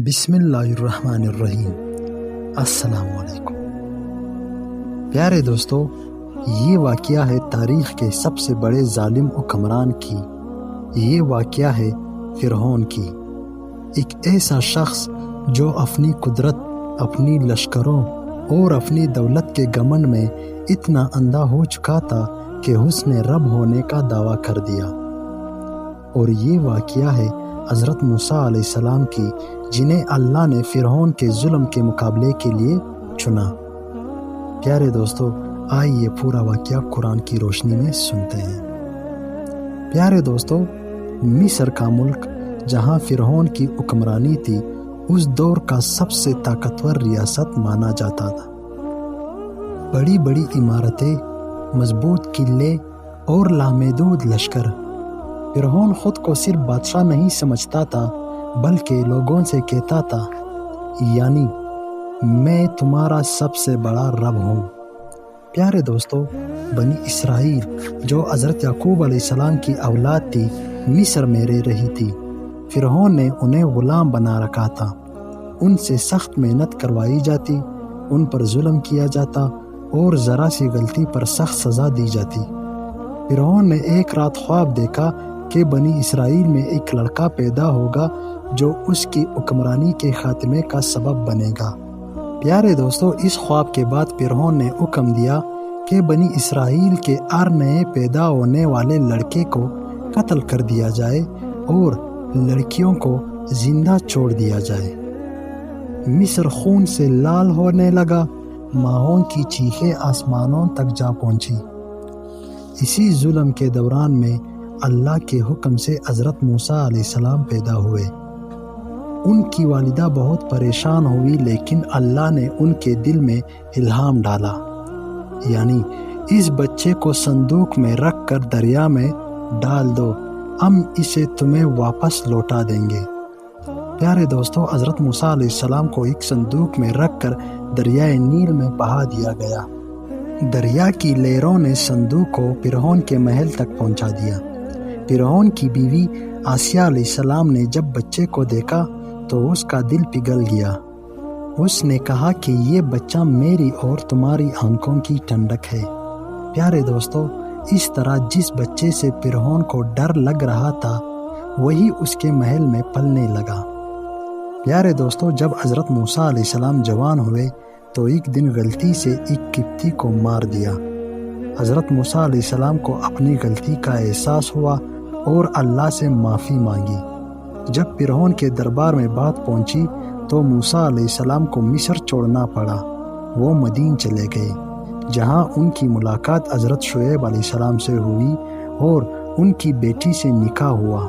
بسم اللہ الرحمن الرحیم۔ السلام علیکم پیارے دوستو، یہ واقعہ ہے تاریخ کے سب سے بڑے ظالم حکمران کی۔ یہ واقعہ ہے فرعون کی، ایک ایسا شخص جو اپنی قدرت، اپنی لشکروں اور اپنی دولت کے گھمنڈ میں اتنا اندھا ہو چکا تھا کہ اس نے رب ہونے کا دعویٰ کر دیا۔ اور یہ واقعہ ہے حضرت موسیٰ علیہ السلام کی، جنہیں اللہ نے فرعون کے ظلم کے مقابلے کے لیے چنا۔ پیارے دوستو، آئیے پورا واقعہ قرآن کی روشنی میں سنتے ہیں۔ پیارے دوستو، مصر کا ملک جہاں فرعون کی حکمرانی تھی، اس دور کا سب سے طاقتور ریاست مانا جاتا تھا۔ بڑی بڑی عمارتیں، مضبوط قلعے اور لامحدود لشکر۔ فرعون خود کو صرف بادشاہ نہیں سمجھتا تھا، بلکہ لوگوں سے کہتا تھا، یعنی میں تمہارا سب سے بڑا رب ہوں۔ پیارے دوستو، بنی اسرائیل جو حضرت یعقوب علیہ السلام کی اولاد تھی، مصر میں رہ رہی تھی۔ فرعون نے انہیں غلام بنا رکھا تھا۔ ان سے سخت محنت کروائی جاتی، ان پر ظلم کیا جاتا اور ذرا سی غلطی پر سخت سزا دی جاتی۔ فرعون نے ایک رات خواب دیکھا کہ بنی اسرائیل میں ایک لڑکا پیدا ہوگا جو اس کی حکمرانی کے خاتمے کا سبب بنے گا۔ پیارے دوستو، اس خواب کے بعد فرعون نے حکم دیا کہ بنی اسرائیل کے ہر نئے پیدا ہونے والے لڑکے کو قتل کر دیا جائے اور لڑکیوں کو زندہ چھوڑ دیا جائے۔ مصر خون سے لال ہونے لگا، ماؤں کی چیخیں آسمانوں تک جا پہنچی۔ اسی ظلم کے دوران میں اللہ کے حکم سے حضرت موسیٰ علیہ السلام پیدا ہوئے۔ ان کی والدہ بہت پریشان ہوئی، لیکن اللہ نے ان کے دل میں الہام ڈالا، یعنی اس بچے کو صندوق میں رکھ کر دریا میں ڈال دو، ہم اسے تمہیں واپس لوٹا دیں گے۔ پیارے دوستو، حضرت موسیٰ علیہ السلام کو ایک صندوق میں رکھ کر دریائے نیل میں بہا دیا گیا۔ دریا کی لہروں نے صندوق کو فرعون کے محل تک پہنچا دیا۔ فرعون کی بیوی آسیہ علیہ السلام نے جب بچے کو دیکھا تو اس کا دل پگھل گیا۔ اس نے کہا کہ یہ بچہ میری اور تمہاری آنکھوں کی ٹھنڈک ہے۔ پیارے دوستو، اس طرح جس بچے سے فرعون کو ڈر لگ رہا تھا، وہی اس کے محل میں پلنے لگا۔ پیارے دوستو، جب حضرت موسیٰ علیہ السلام جوان ہوئے تو ایک دن غلطی سے ایک قبطی کو مار دیا۔ حضرت موسیٰ علیہ السلام کو اپنی غلطی کا احساس ہوا اور اللہ سے معافی مانگی۔ جب فرعون کے دربار میں بات پہنچی تو موسیٰ علیہ السلام کو مصر چھوڑنا پڑا۔ وہ مدین چلے گئے، جہاں ان کی ملاقات حضرت شعیب علیہ السلام سے ہوئی اور ان کی بیٹی سے نکاح ہوا۔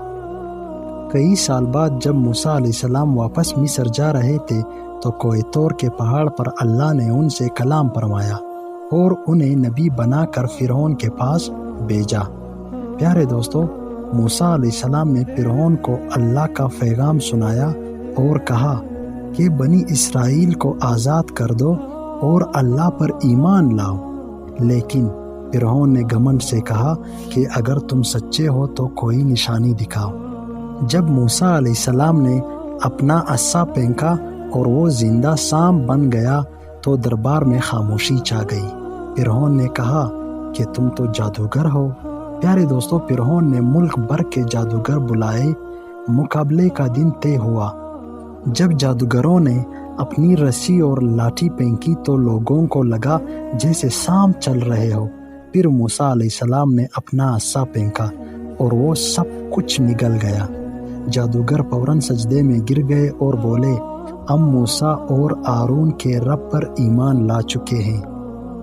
کئی سال بعد جب موسیٰ علیہ السلام واپس مصر جا رہے تھے تو کوہ طور کے پہاڑ پر اللہ نے ان سے کلام فرمایا اور انہیں نبی بنا کر فرعون کے پاس بھیجا۔ پیارے دوستو، موسیٰ علیہ السلام نے فرعون کو اللہ کا پیغام سنایا اور کہا کہ بنی اسرائیل کو آزاد کر دو اور اللہ پر ایمان لاؤ۔ لیکن فرعون نے گھمنڈ سے کہا کہ اگر تم سچے ہو تو کوئی نشانی دکھاؤ۔ جب موسیٰ علیہ السلام نے اپنا عصا پھینکا اور وہ زندہ سانپ بن گیا تو دربار میں خاموشی چھا گئی۔ فرعون نے کہا کہ تم تو جادوگر ہو۔ پیارے دوستو، فرعون نے ملک بھر کے جادوگر بلائے۔ مقابلے کا دن طے ہوا۔ جب جادوگروں نے اپنی رسی اور لاٹھی پھینکی تو لوگوں کو لگا جیسے سانپ چل رہے ہو۔ پھر موسیٰ علیہ السلام نے اپنا عصا پھینکا اور وہ سب کچھ نگل گیا۔ جادوگر فوراً سجدے میں گر گئے اور بولے، ہم موسیٰ اور ہارون کے رب پر ایمان لا چکے ہیں۔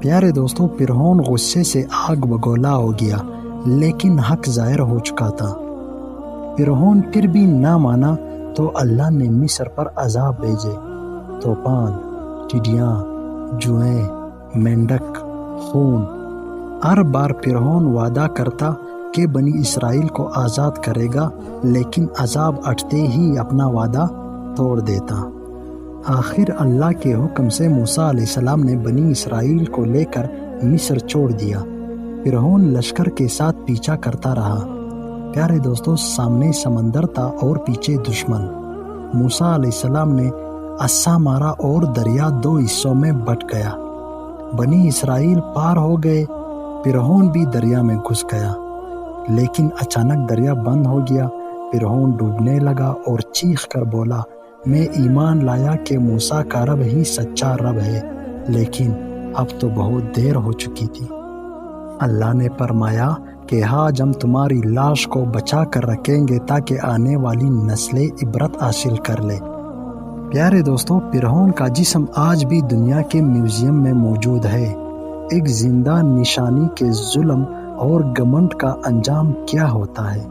پیارے دوستو، فرعون غصے سے آگ بگولا ہو گیا، لیکن حق ظاہر ہو چکا تھا۔ فرعون پھر بھی نہ مانا تو اللہ نے مصر پر عذاب بھیجے۔ طوفان، ٹڈیاں، جوئیں، مینڈک، خون۔ ہر بار فرعون وعدہ کرتا کہ بنی اسرائیل کو آزاد کرے گا، لیکن عذاب ہٹتے ہی اپنا وعدہ توڑ دیتا۔ آخر اللہ کے حکم سے موسیٰ علیہ السلام نے بنی اسرائیل کو لے کر مصر چھوڑ دیا۔ فرعون لشکر کے ساتھ پیچھا کرتا رہا۔ پیارے دوستو، سامنے سمندر تھا اور پیچھے دشمن۔ موسیٰ علیہ السلام نے عصا مارا اور دریا 2 حصوں میں بٹ گیا۔ بنی اسرائیل پار ہو گئے، فرعون بھی دریا میں گھس گیا، لیکن اچانک دریا بند ہو گیا۔ فرعون ڈوبنے لگا اور چیخ کر بولا، میں ایمان لایا کہ موسیٰ کا رب ہی سچا رب ہے، لیکن اب تو بہت دیر ہو چکی تھی۔ اللہ نے فرمایا کہ آج ہم تمہاری لاش کو بچا کر رکھیں گے تاکہ آنے والی نسلیں عبرت حاصل کر لیں۔ پیارے دوستو، فرعون کا جسم آج بھی دنیا کے میوزیم میں موجود ہے، ایک زندہ نشانی کے ظلم اور گھمنڈ کا انجام کیا ہوتا ہے۔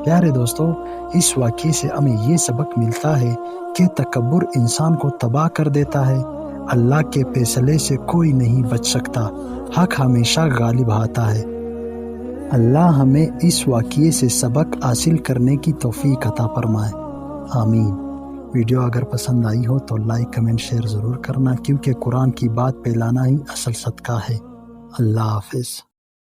پیارے دوستو، اس واقعے سے ہمیں یہ سبق ملتا ہے کہ تکبر انسان کو تباہ کر دیتا ہے۔ اللہ کے فیصلے سے کوئی نہیں بچ سکتا، حق ہمیشہ غالب آتا ہے۔ اللہ ہمیں اس واقعے سے سبق حاصل کرنے کی توفیق عطا فرمائے، آمین۔ ویڈیو اگر پسند آئی ہو تو لائک، کمنٹ، شیئر ضرور کرنا، کیونکہ قرآن کی بات پھیلانا ہی اصل صدقہ ہے۔ اللہ حافظ۔